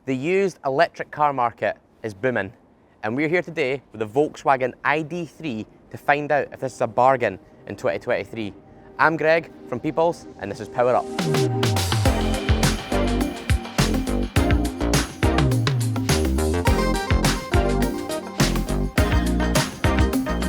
The used electric car market is booming, and we're here today with the Volkswagen ID3 to find out if this is a bargain in 2023. I'm Greg from Peoples, and this is Power Up.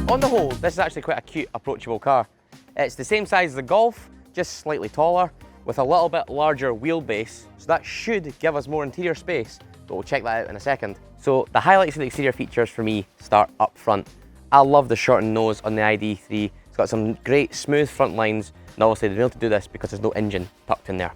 On the whole, this is actually quite a cute, approachable car. It's the same size as the Golf, just slightly taller, with a little bit larger wheelbase, so that should give us more interior space, but we'll check that out in a second. So the highlights of the exterior features for me start up front. I love the shortened nose on the ID3. It's got some great smooth front lines, and obviously they've been able to do this because there's no engine tucked in there.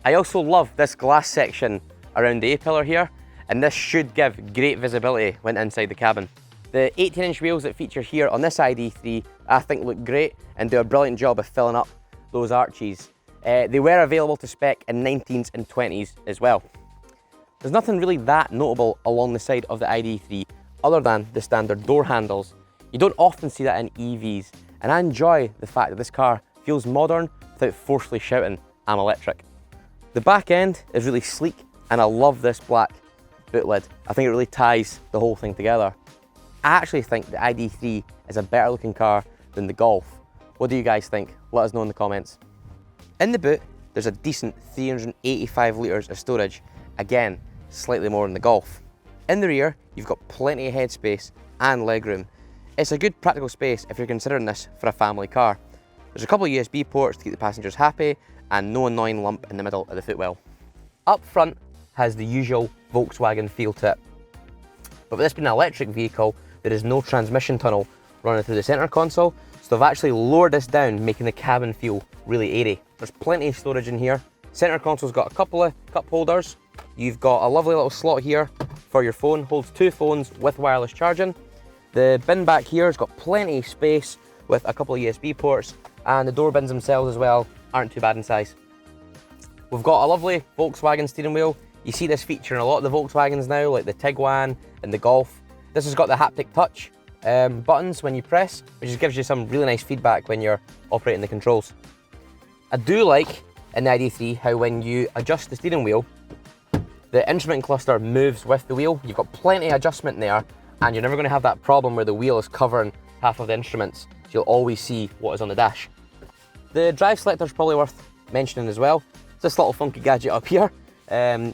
I also love this glass section around the A-pillar here, and this should give great visibility when inside the cabin. The 18-inch wheels that feature here on this ID3 I think look great and do a brilliant job of filling up those arches. They were available to spec in 19s and 20s as well. There's nothing really that notable along the side of the ID3 other than the standard door handles. You don't often see that in EVs, and I enjoy the fact that this car feels modern without forcefully shouting, "I'm electric." The back end is really sleek, and I love this black boot lid. I think it really ties the whole thing together. I actually think the ID3 is a better looking car than the Golf. What do you guys think? Let us know in the comments. In the boot, there's a decent 385 litres of storage. Again, slightly more than the Golf. In the rear, you've got plenty of headspace and legroom. It's a good practical space if you're considering this for a family car. There's a couple of USB ports to keep the passengers happy and no annoying lump in the middle of the footwell. Up front has the usual Volkswagen feel to it. But with this being an electric vehicle, there is no transmission tunnel running through the centre console, so they've actually lowered this down, making the cabin feel really airy. There's plenty of storage in here. Centre console's got a couple of cup holders. You've got a lovely little slot here for your phone, holds two phones with wireless charging. The bin back here has got plenty of space with a couple of USB ports, and the door bins themselves as well aren't too bad in size. We've got a lovely Volkswagen steering wheel. You see this feature in a lot of the Volkswagens now, like the Tiguan and the Golf. This has got the haptic touch buttons when you press, which just gives you some really nice feedback when you're operating the controls. I do like in the ID3 how when you adjust the steering wheel, the instrument cluster moves with the wheel. You've got plenty of adjustment there, and you're never going to have that problem where the wheel is covering half of the instruments, so you'll always see what is on the dash. The drive selector is probably worth mentioning as well. It's this little funky gadget up here.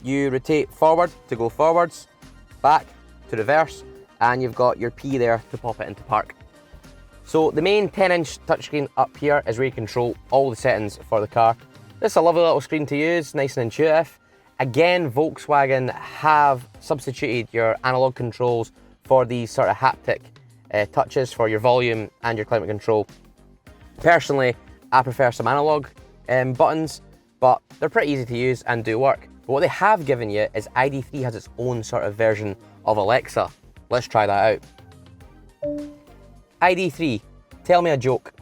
You rotate forward to go forwards, back to reverse, and you've got your P there to pop it into park. So the main 10-inch touchscreen up here is where you control all the settings for the car. This is a lovely little screen to use, nice and intuitive. Again, Volkswagen have substituted your analog controls for these sort of haptic touches for your volume and your climate control. Personally, I prefer some analog buttons, but they're pretty easy to use and do work. But what they have given you is ID3 has its own sort of version of Alexa. Let's try that out. ID3, tell me a joke.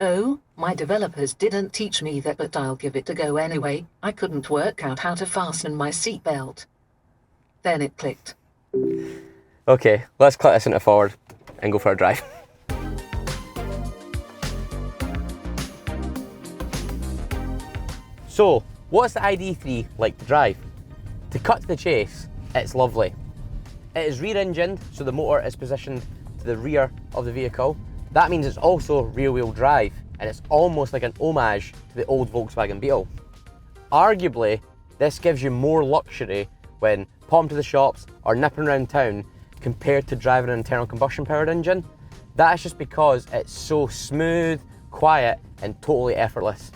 Oh, my developers didn't teach me that, but I'll give it a go anyway. I couldn't work out how to fasten my seatbelt. Then it clicked. Okay, let's click this into forward and go for a drive. So, what's the ID3 like to drive? To cut to the chase, it's lovely. It is rear-engined, so the motor is positioned to the rear of the vehicle. That means it's also rear-wheel drive, and it's almost like an homage to the old Volkswagen Beetle. Arguably, this gives you more luxury when popping to the shops or nipping around town compared to driving an internal combustion powered engine. That is just because it's so smooth, quiet, and totally effortless.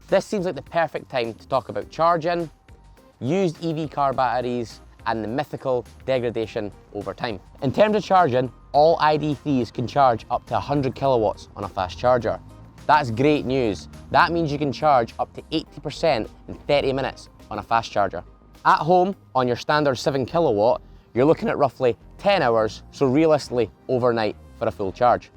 This seems like the perfect time to talk about charging, used EV car batteries, and the mythical degradation over time. In terms of charging, all ID3s can charge up to 100 kilowatts on a fast charger. That's great news. That means you can charge up to 80% in 30 minutes on a fast charger. At home, on your standard 7 kilowatt, you're looking at roughly 10 hours, so realistically overnight for a full charge.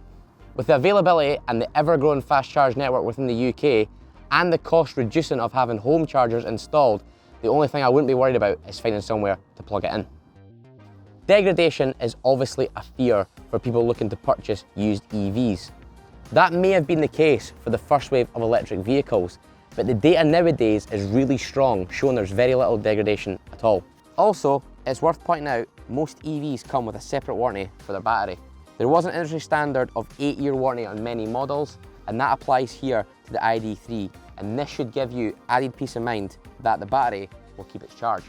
With the availability and the ever-growing fast charge network within the UK, and the cost reducing of having home chargers installed, the only thing I wouldn't be worried about is finding somewhere to plug it in. Degradation is obviously a fear for people looking to purchase used EVs. That may have been the case for the first wave of electric vehicles, but the data nowadays is really strong, showing there's very little degradation at all. Also, it's worth pointing out, most EVs come with a separate warranty for their battery. There was an industry standard of 8-year warranty on many models, and that applies here to the ID3, and this should give you added peace of mind that the battery will keep its charge.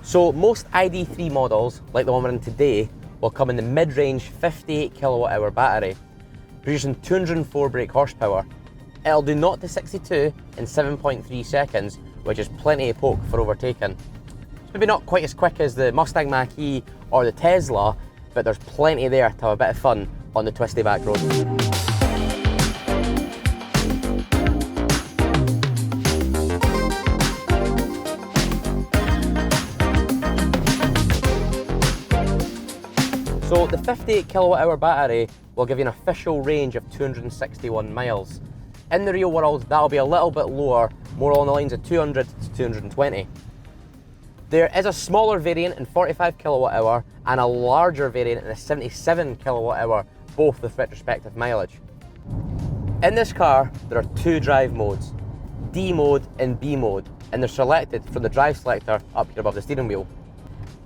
So most ID3 models, like the one we're in today, will come in the mid-range 58 kWh battery, producing 204 brake horsepower. It'll do 0 to 62 in 7.3 seconds, which is plenty of poke for overtaking. It's maybe not quite as quick as the Mustang Mach-E or the Tesla, but there's plenty there to have a bit of fun on the twisty back road. So the 58 kWh battery will give you an official range of 261 miles. In the real world, that'll be a little bit lower, more along the lines of 200 to 220. There is a smaller variant in 45 kWh and a larger variant in a 77 kWh, both with retrospective mileage. In this car, there are 2 drive modes, D mode and B mode, and they're selected from the drive selector up here above the steering wheel.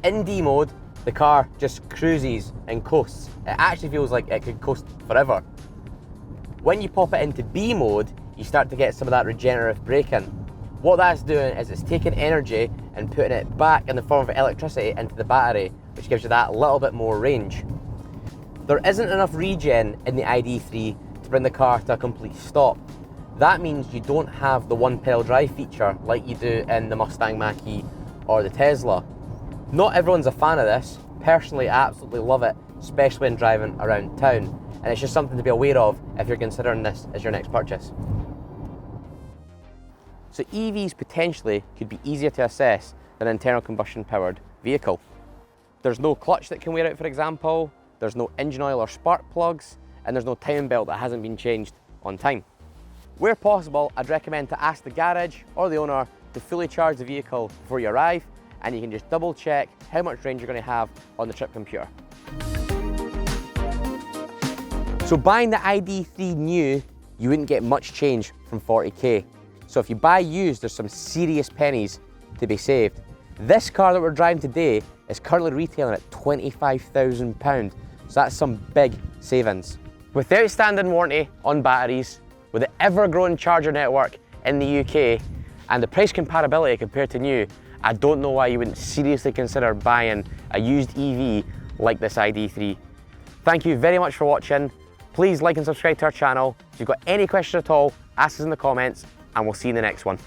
In D mode, the car just cruises and coasts. It actually feels like it could coast forever. When you pop it into B mode, you start to get some of that regenerative braking. What that's doing is it's taking energy and putting it back in the form of electricity into the battery, which gives you that little bit more range. There isn't enough regen in the ID3 to bring the car to a complete stop. That means you don't have the one-pedal drive feature like you do in the Mustang Mach-E or the Tesla. Not everyone's a fan of this. Personally, I absolutely love it, especially when driving around town. And it's just something to be aware of if you're considering this as your next purchase. So EVs potentially could be easier to assess than an internal combustion powered vehicle. There's no clutch that can wear out, for example, there's no engine oil or spark plugs, and there's no timing belt that hasn't been changed on time. Where possible, I'd recommend to ask the garage or the owner to fully charge the vehicle before you arrive, and you can just double check how much range you're going to have on the trip computer. So buying the ID3 new, you wouldn't get much change from 40k. So if you buy used, there's some serious pennies to be saved. This car that we're driving today is currently retailing at £25,000, so that's some big savings. With the outstanding warranty on batteries, with the ever-growing charger network in the UK, and the price comparability compared to new, I don't know why you wouldn't seriously consider buying a used EV like this ID3. Thank you very much for watching. Please like and subscribe to our channel. If you've got any questions at all, ask us in the comments, and we'll see you in the next one.